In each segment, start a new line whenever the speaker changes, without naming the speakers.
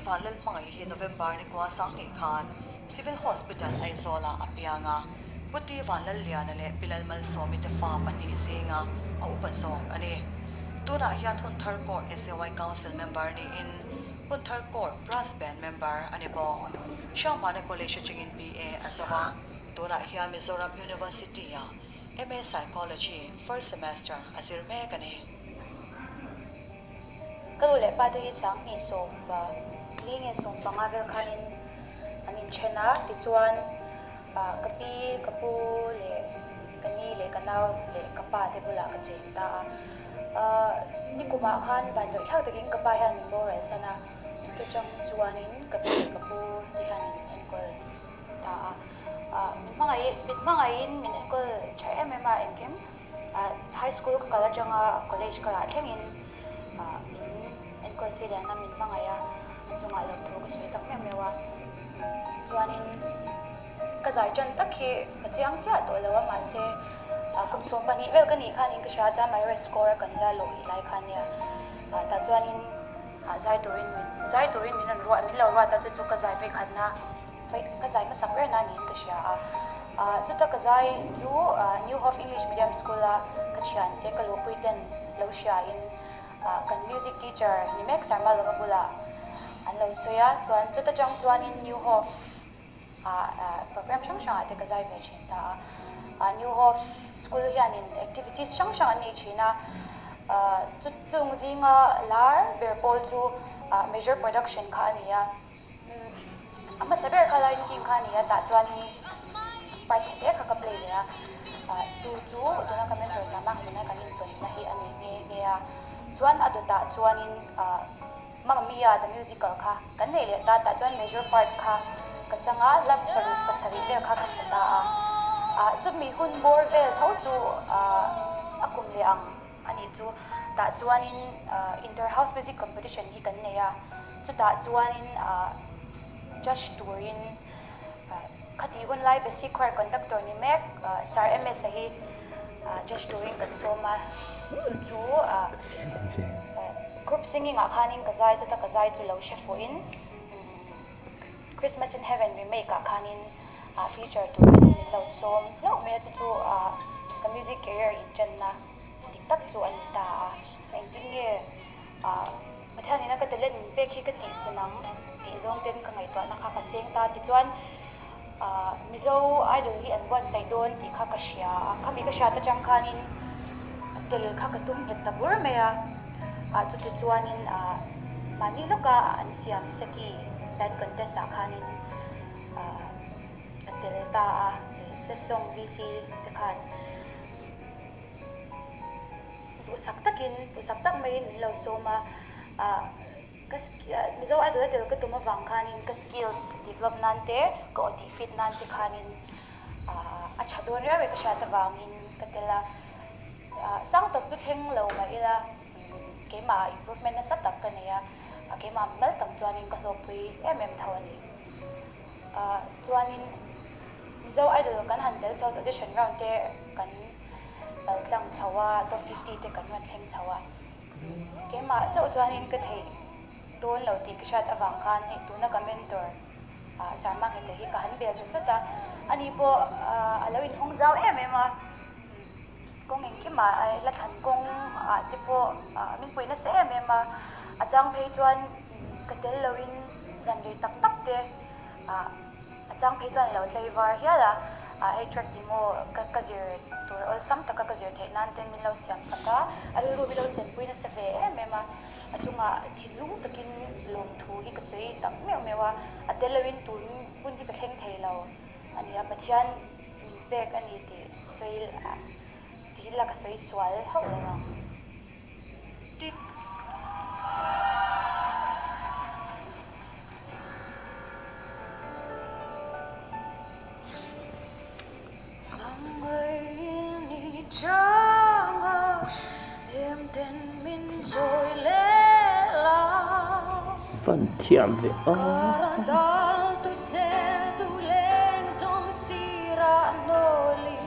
T.vanlalhmangaihi November ni kwa sang ni khan civil hospital ay zola apianga puti vanlalhlian ale pilalmal somi te fa pani singa au pasong ani tuna hian hunthar court SAY council member ni in hunthar court brass band member ani bong shambane college chingin BA asawa tuna hian Mizoram University ya MA psychology first semester asir me kani
kalule pada hi sang ni so ba linge so pangavel khanin angin chena tichuan kapi kapu le kani le kanau le kapa te bula ka chenta ni kuma khan ban doi thak takin kapa han bo ra sana tu chang chuanin kapi kapu ti han enkol ta mangai min enkol chai MMA engkem high school ka kala changa college ka thengin consider na min mangaya chunga lam thu ka sui tak me mewa chuanin ka zai chan takhi ka chiang cha to lawa ma se kum som pani vel ka ni khan in ka sha cha mai score kan la lo hi lai khan ya ta chuanin zai turin min an ro min lo wa ta chu ka zai ve khan na ka zai ma sak ver na ni ka sha chu ta ka zai thru New Hope English Medium School la ka chian te ka lo puiten lo sha in kan music teacher ni mek sarma lo bula an lo soya chuan chuta chang chuan in New Hope program shang ate ka zai ve chin ta New Hope school hian in activities shang ani china chung zinga lar berpol chu major production kha ania ama saber khala in kha ania ta chuan ni participate ka play ya chu dona ka mentor sama na kan in ton na hi ani nge ya chuan aduta chuanin mamia the musical kha kan nei le ta chuan major part kha ka changa lap paru pasari le kha khasata chu mi hun bor vel tho chu akum le ang ani chu ta chuanin inter house music competition hi kan nei ya chu ta chuanin judge turin khati hun lai basic choir conductor ni mek sir MS hi judge turin kan soma chu group singing akhanin kazai chu ta kazai chu lo shefo in Christmas in Heaven remake akhanin feature to lo som lo me chu ka music career in channa tiktak chu an ta painting ye mathani na ka talent pe khi ka ti punang ti zong ten ka ngai to na kha ka seng ta ti chuan mizo idol hi an wat sai don ti kha ka shia khami ka sha ta chang khanin tel kha ka tum het ta bur me ya chu ti chuanin mani loka an siam saki that contest akhanin tel ta se song VC te khan pusak tak mai lo soma mizo idol tel ka tuma wang khanin ka skills develop nante ko ti fit nante khanin acha don ra we ka sha ta wangin ka tela sang tak chu theng lo ma ila ke ma improvement na sa tak ka ne ya ke ma mal tak chuanin ka so pui thawani chuanin mizo idol kan handle so audition round te kan tlang chawa top 50 te kan ran thleng chawa ke ma chuanin ka thei don lo ti ka shat awang khan he tu na ka mentor sarma ke hi ka han bel chu ta ani po alawin hong zau ma kong eng ki ma ai la than kong tipo min puina se ma achang phei chuan ka tel loin zan rei tak tak te achang phei chuan lo tlaivar hiala ai track demo ka zir tur all sam ta ka zir the nan ten min lo siam saka aru ru bi lo sen puina se ve ma achunga thilung takin lom thu hi ka sui tak mewa atel loin tun bun hi ka thleng thei lo ani a pathian bek ani ti soil la ka soi swal ho la ti Mangai changa em ten min soi le la
Phần thiam về
Karadal tu se tu leng zong sira noli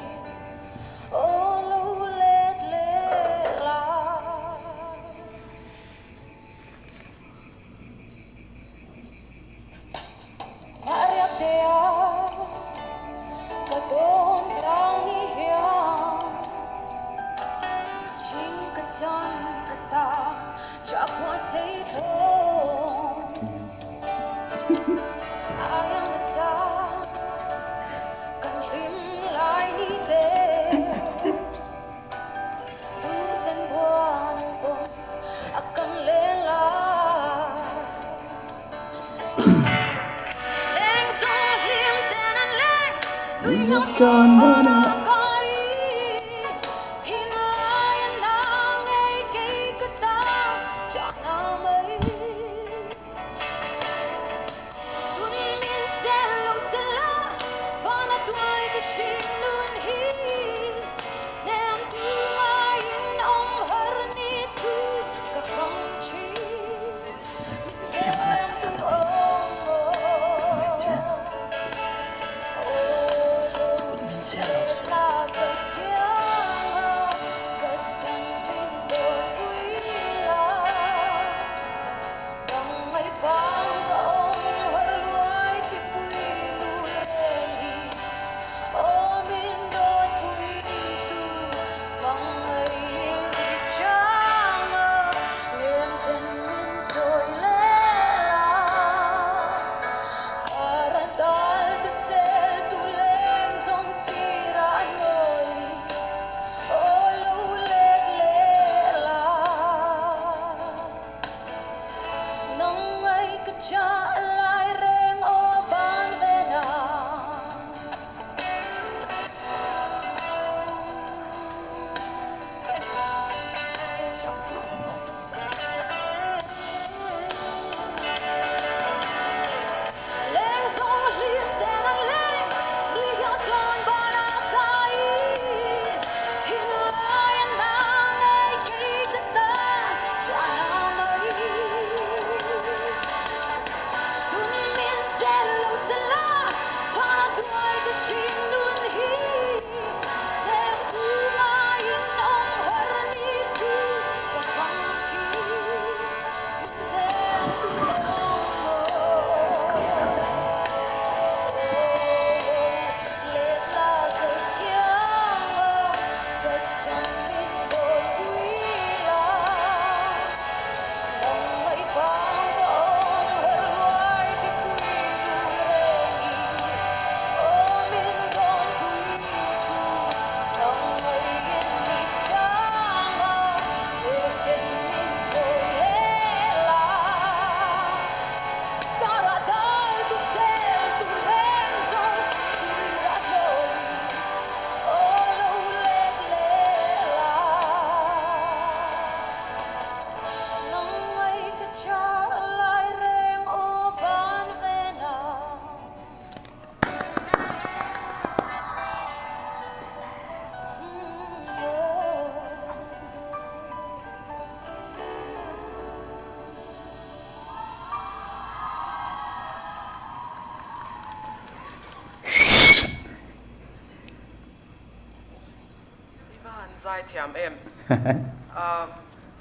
zai thiam em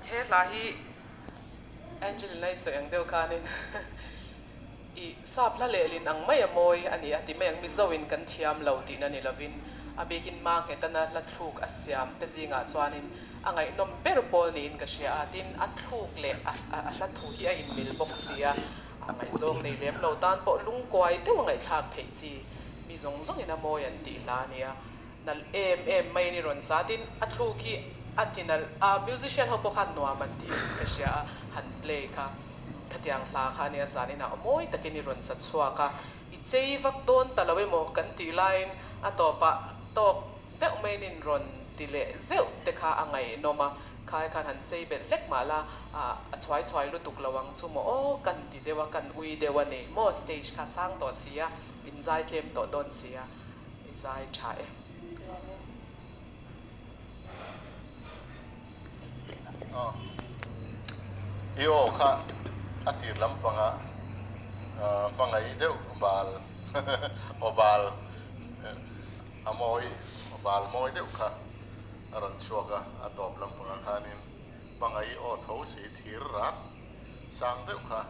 he la hi Angelina so yang deu kanin I sap la le lin ang mai amoi ani ati mai ang mizo in kan thiam lo ti na ni lovin abekin ma ke tana la thuk asyam te jinga chuanin angai nom ber pol ni in ka sia atin a thuk le a la thu hi a in mil box sia amai zong nei lem lo tan po lung kwai te wangai thak thei chi mi zong zong ina moi an ti la nia nal em mai ni ron sa tin a thu ki atinal musician ho po khan no man ti ka sia han play ka katiang la kha nia zani na moi takini ron sa chua ka I chei vak ton talawe mo kan ti line atopa tok te umenin ron tile zeu te kha angai noma khai kan han chei bel lek mala a chwai lutuk lawang chu mo o kan ti dewa kan ui dewa ne mo stage kha sang to sia in zai tlem to don sia I zai chae
Iyo kha atir lampanga pangai deu bal obal amoi obal moi deu kha aran chuaka atop lampanga khanin pangai o tho si thir rat sang deu kha